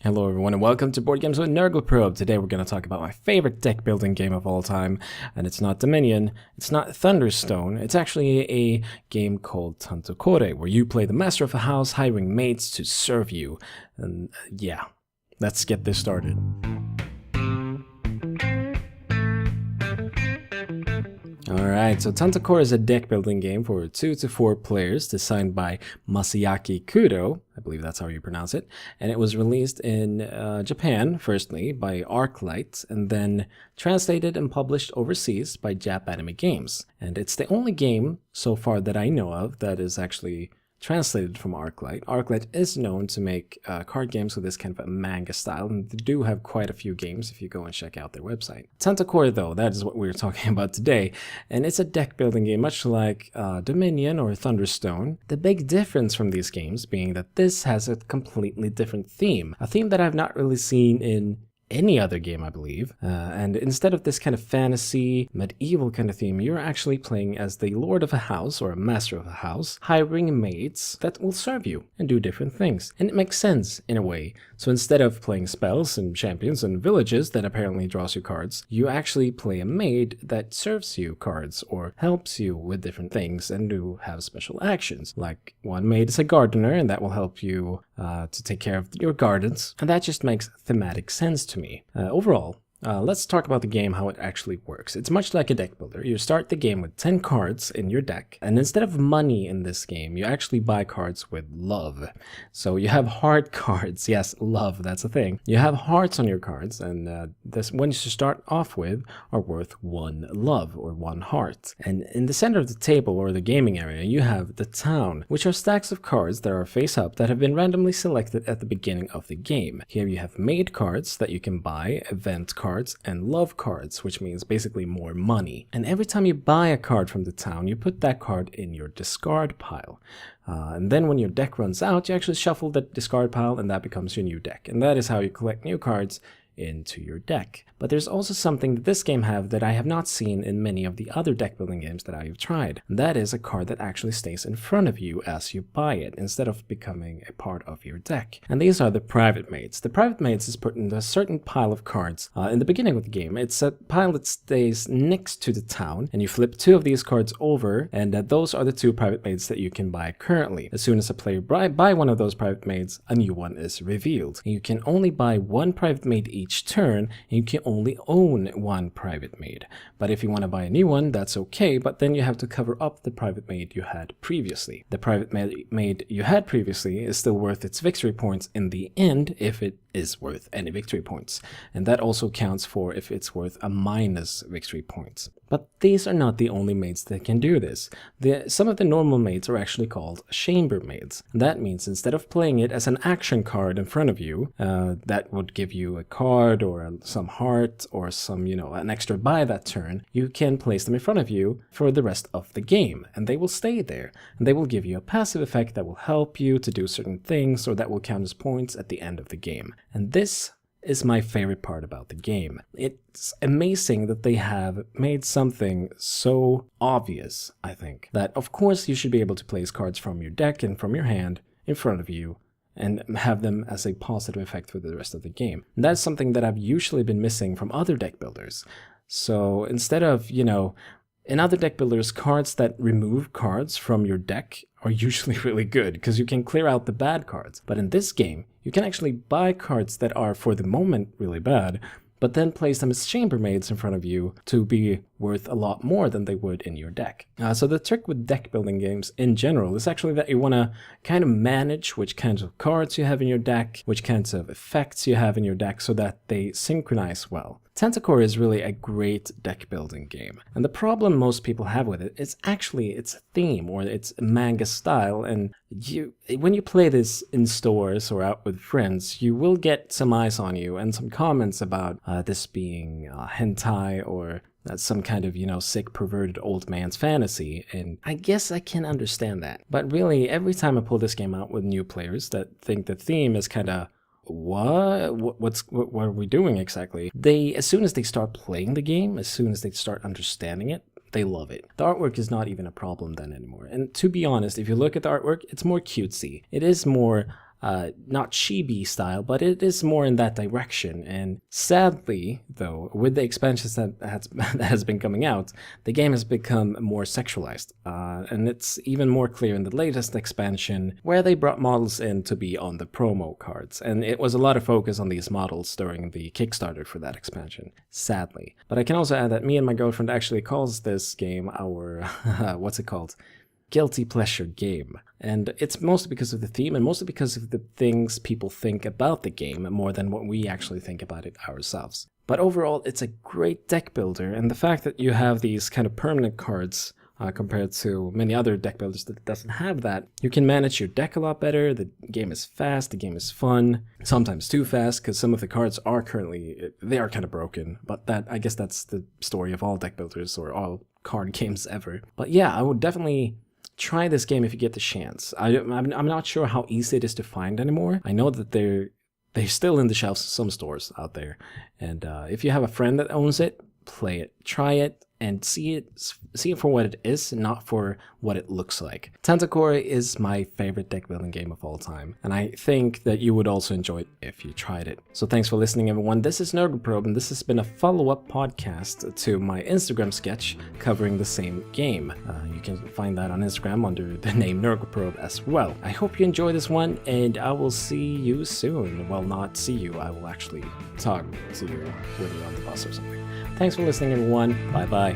Hello everyone and welcome to Board Games with Nurgleprobe. Today we're going to talk about my favorite deck building game of all time, and it's not Dominion, it's not Thunderstone, it's actually a game called Tanto, Cuore, where you play the master of a house hiring maids to serve you. And yeah, let's get this started. Alright, so Tanto Cuore is a deck building game for 2 to 4 players designed by Masayaki Kudo, I believe that's how you pronounce it, and it was released in Japan, firstly, by ArcLight, and then translated and published overseas by Jap Anime Games. And it's the only game so far that I know of that is actually translated from ArcLight. ArcLight is known to make card games with this kind of a manga style, and they do have quite a few games if you go and check out their website. Tanto Cuore, though, that is what we're talking about today, and it's a deck building game much like Dominion or Thunderstone. The big difference from these games being that this has a completely different theme, a theme that I've not really seen in any other game, I believe. And instead of this kind of fantasy, medieval kind of theme, you're actually playing as the lord of a house or a master of a house, hiring maids that will serve you and do different things. And it makes sense in a way. So instead of playing spells and champions and villages that apparently draws you cards, you actually play a maid that serves you cards or helps you with different things and do have special actions. Like one maid is a gardener and that will help you to take care of your gardens. And that just makes thematic sense to me. Overall, let's talk about the game, how it actually works. It's much like a deck builder. You start the game with 10 cards in your deck, and instead of money in this game, you actually buy cards with love. So you have heart cards. Yes, love, that's a thing. You have hearts on your cards, and this ones you start off with are worth 1 love or 1 heart. And in the center of the table or the gaming area, you have the town, which are stacks of cards that are face up that have been randomly selected at the beginning of the game. Here you have maid cards that you can buy, event cards, and love cards, which means basically more money. And every time you buy a card from the town, you put that card in your discard pile. And then when your deck runs out, you actually shuffle the discard pile and that becomes your new deck. And that is how you collect new cards into your deck. But there's also something that this game have that I have not seen in many of the other deck building games that I've tried. And that is a card that actually stays in front of you as you buy it, instead of becoming a part of your deck. And these are the private maids. The private maids is put in a certain pile of cards in the beginning of the game. It's a pile that stays next to the town, and you flip 2 of these cards over, and those are the 2 private maids that you can buy currently. As soon as a player buy one of those private maids, a new one is revealed. And you can only buy 1 private maid each turn, and you can only own 1 private maid. But if you want to buy a new one, that's okay, but then you have to cover up the private maid you had previously. The private maid you had previously is still worth its victory points in the end, if it is worth any victory points. And that also counts for if it's worth a minus victory points. But these are not the only maids that can do this. Some of the normal maids are actually called chamber maids. And that means instead of playing it as an action card in front of you, that would give you a card or some heart or some, an extra buy that turn, you can place them in front of you for the rest of the game. And they will stay there. And they will give you a passive effect that will help you to do certain things, or that will count as points at the end of the game. And this is my favorite part about the game. It's amazing that they have made something so obvious, I think, that of course you should be able to place cards from your deck and from your hand in front of you and have them as a positive effect for the rest of the game. And that's something that I've usually been missing from other deck builders. So instead of, in other deck builders, cards that remove cards from your deck are usually really good because you can clear out the bad cards. But in this game, you can actually buy cards that are for the moment really bad, but then place them as chambermaids in front of you to be worth a lot more than they would in your deck. So the trick with deck building games in general is actually that you want to kind of manage which kinds of cards you have in your deck, which kinds of effects you have in your deck, so that they synchronize well. Tanto Cuore is really a great deck building game. And the problem most people have with it is actually its theme or its manga style. And when you play this in stores or out with friends, you will get some eyes on you and some comments about this being hentai or some kind of, sick, perverted old man's fantasy. And I guess I can understand that. But really, every time I pull this game out with new players that think the theme is kind of, what are we doing exactly? As soon as they start playing the game, as soon as they start understanding it, they love it. The artwork is not even a problem then anymore. And to be honest, if you look at the artwork, it's more cutesy. It is more not chibi style, but it is more in that direction. And sadly, though, with the expansions that has been coming out, the game has become more sexualized. And it's even more clear in the latest expansion, where they brought models in to be on the promo cards. And it was a lot of focus on these models during the Kickstarter for that expansion, sadly. But I can also add that me and my girlfriend actually calls this game our, what's it called? Guilty pleasure game. And it's mostly because of the theme and mostly because of the things people think about the game more than what we actually think about it ourselves. But overall, it's a great deck builder, and the fact that you have these kind of permanent cards compared to many other deck builders that doesn't have that, you can manage your deck a lot better. The game is fast, the game is fun, sometimes too fast, because some of the cards are they are kind of broken, but I guess that's the story of all deck builders or all card games ever. But yeah, I would definitely try this game if you get the chance. I'm not sure how easy it is to find anymore. I know that they're still in the shelves of some stores out there, and if you have a friend that owns it, play it, try it, and see it for what it is, not for what it looks like. Tanto Cuore is my favorite deck building game of all time, and I think that you would also enjoy it if you tried it. So thanks for listening, everyone. This is Nurgleprobe, and this has been a follow-up podcast to my Instagram sketch covering the same game. You can find that on Instagram under the name Nurgleprobe as well. I hope you enjoy this one, and I will see you soon. Well, not see you, I will actually talk to you when you're on the bus or something. Thanks for listening, everyone. Bye-bye.